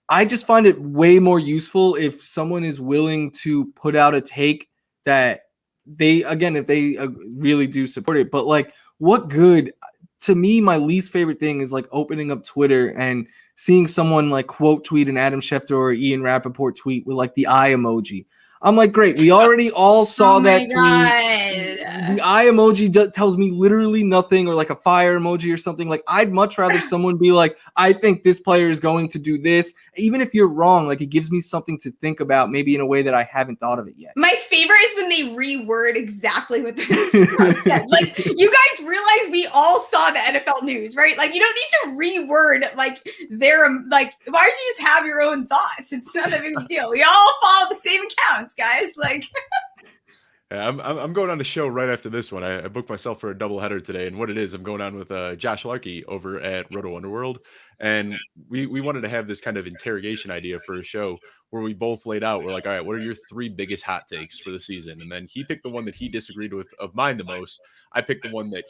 I just find it way more useful if someone is willing to put out a take that they, again, if they really do support it. But like, what good to me, my least favorite thing is like opening up Twitter and seeing someone like quote tweet an Adam Schefter or Ian Rappaport tweet with like the eye emoji. I'm like, great. We already all saw that tweet. The eye emoji tells me literally nothing, or like a fire emoji or something. Like, I'd much rather someone be like, I think this player is going to do this. Even if you're wrong, like, it gives me something to think about, maybe in a way that I haven't thought of it yet. My favorite is when they reword exactly what the said. Like, you guys realize we all saw the NFL news, right? Like, you don't need to reword like why don't you just have your own thoughts? It's not a big deal. We all follow the same accounts, guys. Like, yeah, I'm going on a show right after this one. I booked myself for a doubleheader today, and what it is, I'm going on with Josh Larkey over at Roto Underworld, and we wanted to have this kind of interrogation idea for a show where we both laid out. We're like, all right, what are your 3 biggest hot takes for the season? And then he picked the one that he disagreed with of mine the most. I picked the one that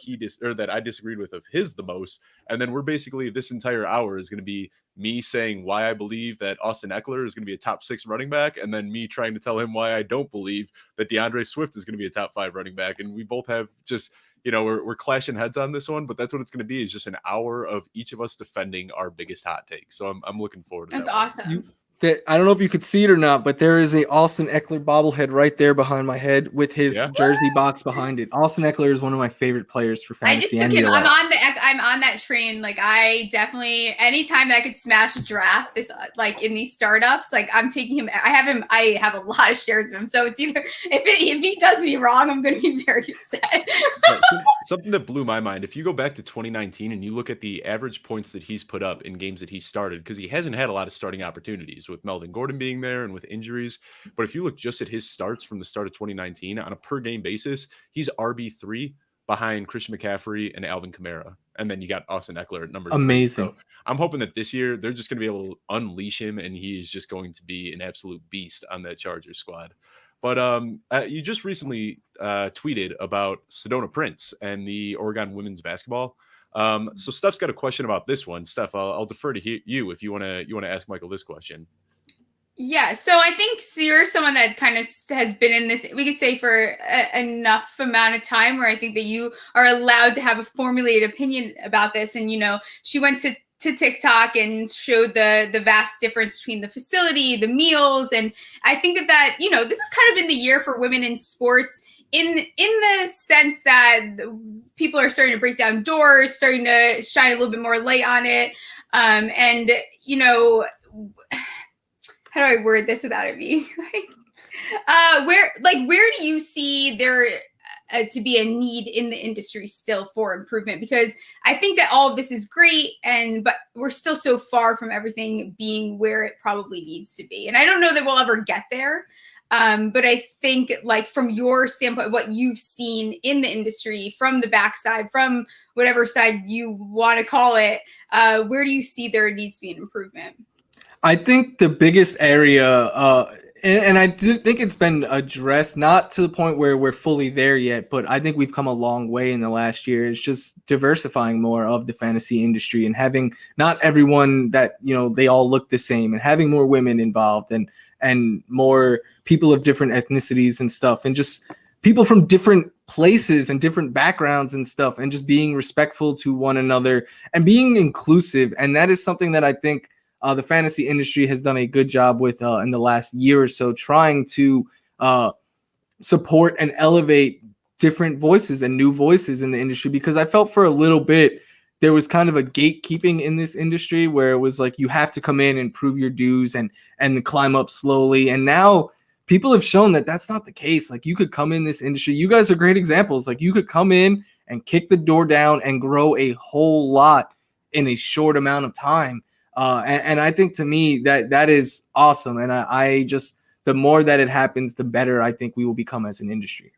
that I disagreed with of his the most. And then we're basically, this entire hour is going to be me saying why I believe that Austin Eckler is going to be a top 6 running back, and then me trying to tell him why I don't believe that DeAndre Swift is going to be a top 5 running back. And we both have just, we're clashing heads on this one, but that's what it's going to be, is just an hour of each of us defending our biggest hot take. So I'm looking forward to that. That's awesome. I don't know if you could see it or not, but there is a Austin Eckler bobblehead right there behind my head with his jersey box behind it. Austin Eckler is one of my favorite players for fantasy. I just took him. I'm on that train. Like, I definitely, anytime that I could smash a draft this, like in these startups, like I'm taking him. I have a lot of shares of him. So it's either if he does me wrong, I'm going to be very upset. Right, so something that blew my mind, if you go back to 2019 and you look at the average points that he's put up in games that he started, because he hasn't had a lot of starting opportunities with Melvin Gordon being there and with injuries. But if you look just at his starts from the start of 2019 on a per game basis, he's RB3 behind Christian McCaffrey and Alvin Kamara. And then you got Austin Eckler at number 3. Amazing. So I'm hoping that this year they're just going to be able to unleash him, and he's just going to be an absolute beast on that Chargers squad. But you just recently tweeted about Sedona Prince and the Oregon women's basketball. So Steph's got a question about this one. Steph, I'll defer to you if you want to ask Michael this question. Yeah, so I think you're someone that kind of has been in this, we could say, for enough amount of time where I think that you are allowed to have a formulated opinion about this. And, she went to TikTok and showed the vast difference between the facility, the meals. And I think that, this has kind of been the year for women in sports in the sense that people are starting to break down doors, starting to shine a little bit more light on it. How do I word this without it being where do you see there to be a need in the industry still for improvement? Because I think that all of this is great, but we're still so far from everything being where it probably needs to be. And I don't know that we'll ever get there. But I think, like, from your standpoint, what you've seen in the industry, from the backside, from whatever side you want to call it, where do you see there needs to be an improvement? I think the biggest area, and I do think it's been addressed, not to the point where we're fully there yet, but I think we've come a long way in the last year. It's just diversifying more of the fantasy industry and having not everyone that, they all look the same, and having more women involved and more people of different ethnicities and stuff, and just people from different places and different backgrounds and stuff, and just being respectful to one another and being inclusive. And that is something that I think the fantasy industry has done a good job with in the last year or so, trying to support and elevate different voices and new voices in the industry. Because I felt for a little bit there was kind of a gatekeeping in this industry where it was like you have to come in and prove your dues and climb up slowly. And now people have shown that that's not the case. Like, you could come in this industry. You guys are great examples. Like, you could come in and kick the door down and grow a whole lot in a short amount of time. And I think, to me, that is awesome. And I just, the more that it happens, the better I think we will become as an industry.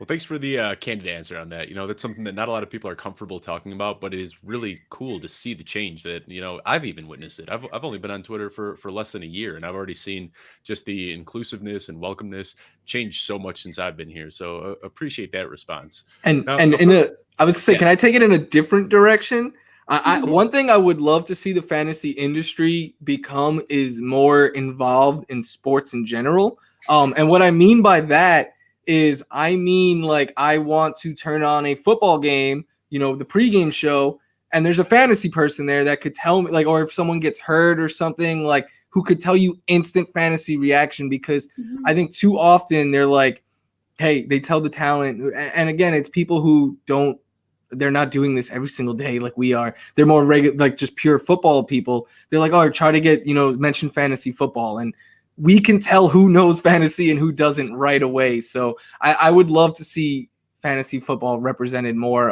Well, thanks for the candid answer on that. That's something that not a lot of people are comfortable talking about, but it is really cool to see the change that, I've even witnessed it. I've only been on Twitter for less than a year, and I've already seen just the inclusiveness and welcomeness change so much since I've been here. So appreciate that response. And I would say, can I take it in a different direction? One thing I would love to see the fantasy industry become is more involved in sports in general. And what I mean by that is, I want to turn on a football game, the pregame show, and there's a fantasy person there that could tell me, like, or if someone gets hurt or something, like, who could tell you instant fantasy reaction, because I think too often they're like, hey, they tell the talent, and again, it's people who they're not doing this every single day like we are. They're more regular, like just pure football people. They're like, oh, try to get, mention fantasy football, and we can tell who knows fantasy and who doesn't right away. So I would love to see fantasy football represented more,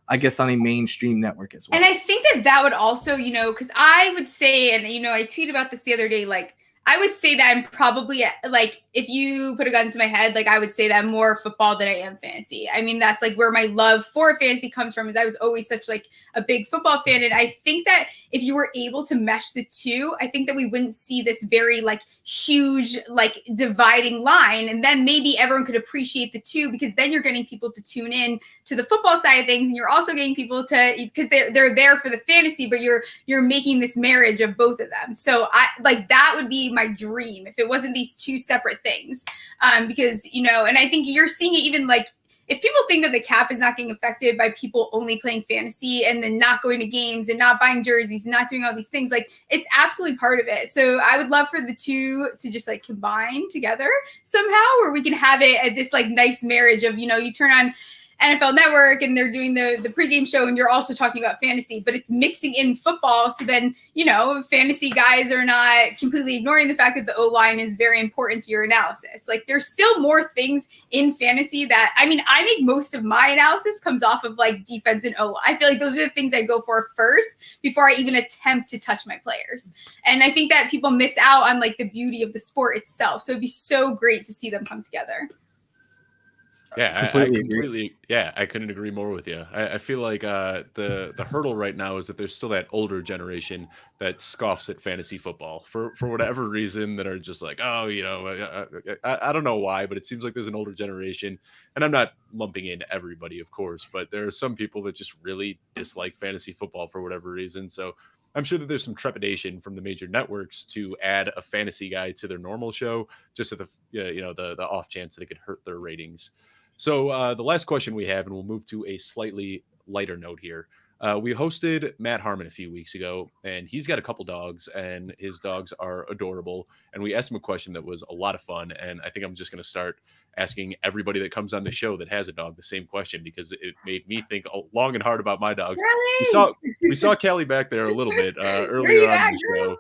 I guess, on a mainstream network as well. And I think that would also, because I would say, and, I tweeted about this the other day, like, I would say that I'm probably, like, if you put a gun to my head, like, I would say that I'm more football than I am fantasy. I mean, that's, like, where my love for fantasy comes from, is I was always such, like, a big football fan. And I think that if you were able to mesh the two, I think that we wouldn't see this very, like, huge, like, dividing line. And then maybe everyone could appreciate the two, because then you're getting people to tune in to the football side of things. And you're also getting people to, because they're there for the fantasy, but you're making this marriage of both of them. So that would be my dream if it wasn't these two separate things, because and I think you're seeing it even, like, if people think that the cap is not getting affected by people only playing fantasy and then not going to games and not buying jerseys and not doing all these things, like, it's absolutely part of it. So I would love for the two to just, like, combine together somehow, where we can have it at this, like, nice marriage of, you turn on NFL Network and they're doing the pregame show and you're also talking about fantasy, but it's mixing in football. So then, fantasy guys are not completely ignoring the fact that the O-line is very important to your analysis. Like, there's still more things in fantasy that, I mean, I make most of my analysis comes off of, like, defense and O-line. I feel like those are the things I go for first before I even attempt to touch my players. And I think that people miss out on, like, the beauty of the sport itself. So it'd be so great to see them come together. Yeah, I couldn't agree more with you. I feel like the hurdle right now is that there's still that older generation that scoffs at fantasy football for whatever reason, that are just like, oh, I don't know why, but it seems like there's an older generation, and I'm not lumping in everybody, of course, but there are some people that just really dislike fantasy football for whatever reason. So I'm sure that there's some trepidation from the major networks to add a fantasy guy to their normal show, just at the off chance that it could hurt their ratings. So the last question we have, and we'll move to a slightly lighter note here. We hosted Matt Harmon a few weeks ago, and he's got a couple dogs, and his dogs are adorable. And we asked him a question that was a lot of fun, and I think I'm just going to start asking everybody that comes on the show that has a dog the same question, because it made me think long and hard about my dogs. Really? We saw Callie back there a little bit earlier on the show.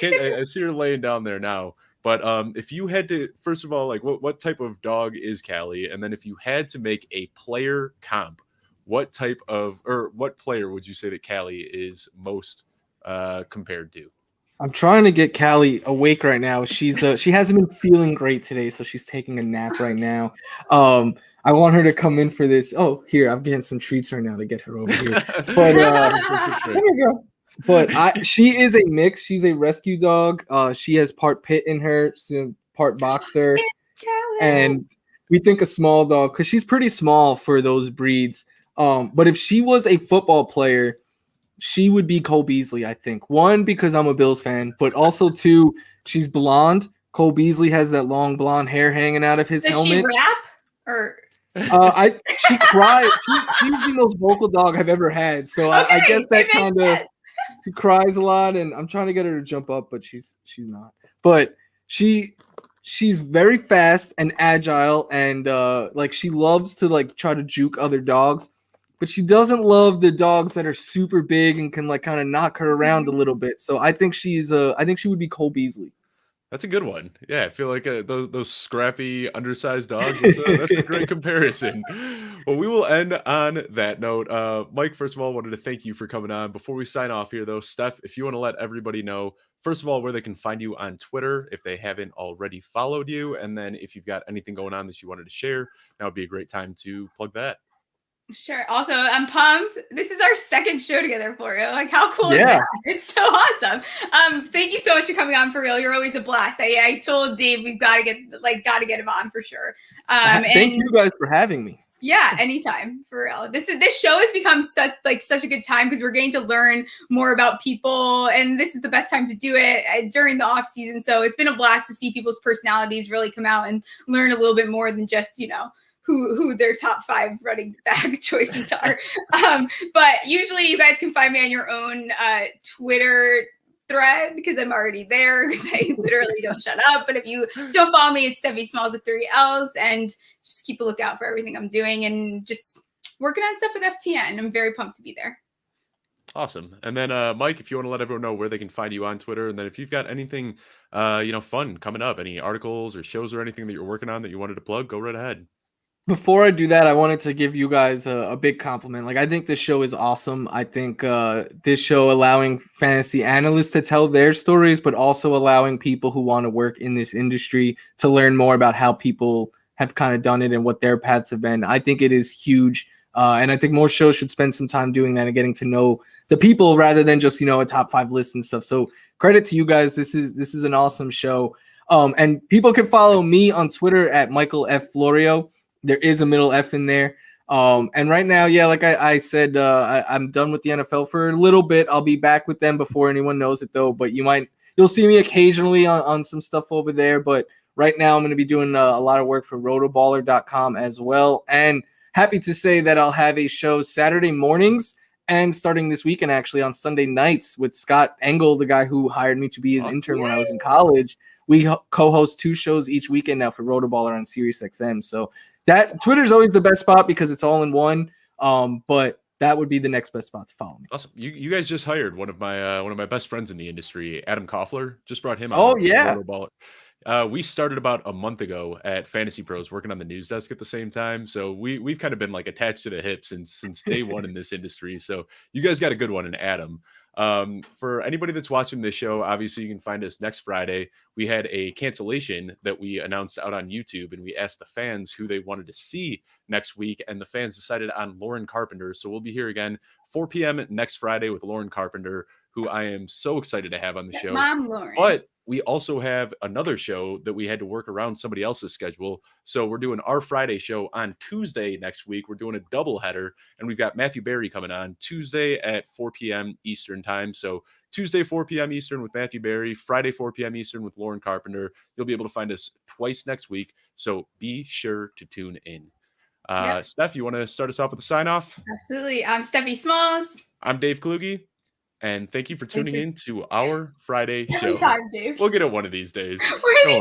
I see her laying down there now. But if you had to, first of all, like, what type of dog is Callie? And then if you had to make a player comp, what player would you say that Callie is most compared to? I'm trying to get Callie awake right now. She hasn't been feeling great today, so she's taking a nap right now. I want her to come in for this. Oh, here, I'm getting some treats right now to get her over here. But there we go. But she is a mix. She's a rescue dog. She has part pit in her, part boxer, and we think a small dog because she's pretty small for those breeds. But if she was a football player, she would be Cole Beasley, I think. One, because I'm a Bills fan, but also two, she's blonde. Cole Beasley has that long blonde hair hanging out of his helmet. Does she rap or? She cries. She's the most vocal dog I've ever had. So okay, I guess that kind of. She cries a lot, and I'm trying to get her to jump up, but she's not. But she's very fast and agile, and like, she loves to, like, try to juke other dogs, but she doesn't love the dogs that are super big and can, like, kind of knock her around a little bit. So I think she would be Cole Beasley. That's a good one. Yeah, I feel like those scrappy, undersized dogs, that's a great comparison. Well, we will end on that note. Mike, first of all, wanted to thank you for coming on. Before we sign off here, though, Steph, if you want to let everybody know, first of all, where they can find you on Twitter if they haven't already followed you, and then if you've got anything going on that you wanted to share, that would be a great time to plug that. Sure. Also, I'm pumped. This is our second show together, Florio. Like, how cool is that? It's so awesome. Thank you so much for coming on, for real. You're always a blast. I told Dave we've got to get him on for sure. Thank you guys for having me. Yeah, anytime, for real. This show has become such a good time because we're getting to learn more about people, and this is the best time to do it during the off season. So it's been a blast to see people's personalities really come out and learn a little bit more than just who their top 5 running back choices are. But usually you guys can find me on your own Twitter thread because I'm already there because I literally don't shut up. But if you don't follow me, it's Stephie Smalls with 3 L's, and just keep a lookout for everything I'm doing and just working on stuff with FTN. I'm very pumped to be there. Awesome. And then Mike, if you want to let everyone know where they can find you on Twitter, and then if you've got anything fun coming up, any articles or shows or anything that you're working on that you wanted to plug, go right ahead. Before I do that, I wanted to give you guys a big compliment. Like, I think this show is awesome. I think this show allowing fantasy analysts to tell their stories, but also allowing people who want to work in this industry to learn more about how people have kind of done it and what their paths have been. I think it is huge. And I think more shows should spend some time doing that and getting to know the people rather than just, a top 5 list and stuff. So credit to you guys. This is an awesome show. And people can follow me on Twitter at Michael F. Florio. There is a middle F in there. And right now, like I said, I'm done with the NFL for a little bit. I'll be back with them before anyone knows it, though. But you'll see me occasionally on some stuff over there. But right now, I'm going to be doing a lot of work for rotoballer.com as well. And happy to say that I'll have a show Saturday mornings and starting this weekend, actually, on Sunday nights with Scott Engel, the guy who hired me to be his intern when I was in college. We co-host 2 shows each weekend now for Rotoballer on SiriusXM. So that Twitter's always the best spot because it's all in one. But that would be the next best spot to follow me. Awesome. You guys just hired one of my best friends in the industry, Adam Koffler. Just brought him on. Oh, yeah. Rotoballer. We started about a month ago at Fantasy Pros working on the news desk at the same time. So we've kind of been like attached to the hip since day one in this industry. So you guys got a good one in Adam. For anybody that's watching this show, obviously you can find us next Friday. We had a cancellation that we announced out on YouTube, and we asked the fans who they wanted to see next week, and the fans decided on Lauren Carpenter. So we'll be here again 4 p.m. next Friday with Lauren Carpenter, who I am so excited to have on the show. Mom Lauren. But we also have another show that we had to work around somebody else's schedule. So we're doing our Friday show on Tuesday next week. We're doing a doubleheader, and we've got Matthew Berry coming on Tuesday at 4 p.m. Eastern time. So Tuesday, 4 p.m. Eastern with Matthew Berry, Friday, 4 p.m. Eastern with Lauren Carpenter. You'll be able to find us twice next week. So be sure to tune in. Yep. Steph, you want to start us off with a sign off? Absolutely. I'm Stephie Smalls. I'm Dave Kluge. And thank you for tuning in to our Friday show. Every time, Dave. We'll get it one of these days. We're gonna be